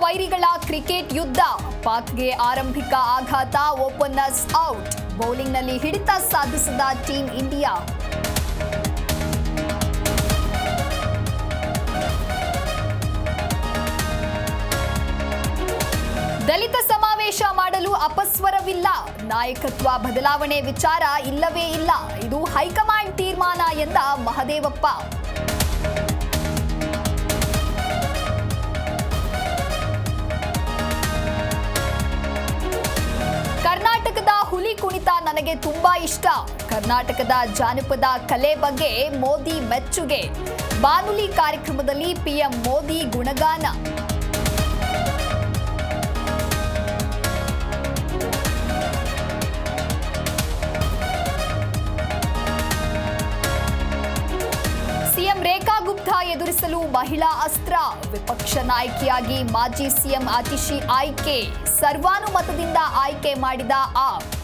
ವೈರಿಗಳ cricket ಯುದ್ಧ. ಪಾಕ್ಗೆ ಆರಂಭಿಕ ಆಘಾತ, ಓಪನರ್ಸ್ ಔಟ್. ಬೌಲಿಂಗ್ನಲ್ಲಿ ಹಿಡಿತ ಸಾಧಿಸಿದ ಟೀಂ ಇಂಡಿಯಾ. ದಲಿತ ಸಮಾವೇಶ ಮಾಡಲು ಅಪಸ್ವರವಿಲ್ಲ. ನಾಯಕತ್ವ ಬದಲಾವಣೆ ವಿಚಾರ ಇಲ್ಲವೇ ಇಲ್ಲ. ಇದು ಹೈಕಮಾಂಡ್ ತೀರ್ಮಾನ ಎಂದ ಮಹದೇವಪ್ಪ. ಕರ್ನಾಟಕದ ಹುಲಿ ಕುಣಿತ ನನಗೆ ತುಂಬಾ ಇಷ್ಟ. ಕರ್ನಾಟಕದ ಜಾನಪದ ಕಲೆ ಬಗ್ಗೆ ಮೋದಿ ಮೆಚ್ಚುಗೆ. ಬಾನುಲಿ ಕಾರ್ಯಕ್ರಮದಲ್ಲಿ ಪಿಎಂ ಮೋದಿ ಗುಣಗಾನ. ಸಿಎಂ ರೇಖಾ ಗುಪ್ತಾ ಎದುರಿಸಲು ಮಹಿಳಾ ಅಸ್ತ್ರ. ವಿಪಕ್ಷ ನಾಯಕಿಯಾಗಿ ಮಾಜಿ ಸಿಎಂ ಆತಿಶಿ ಆಯ್ಕೆ. ಸರ್ವಾನುಮತದಿಂದ ಆಯ್ಕೆ ಮಾಡಿದ ಆಪ್.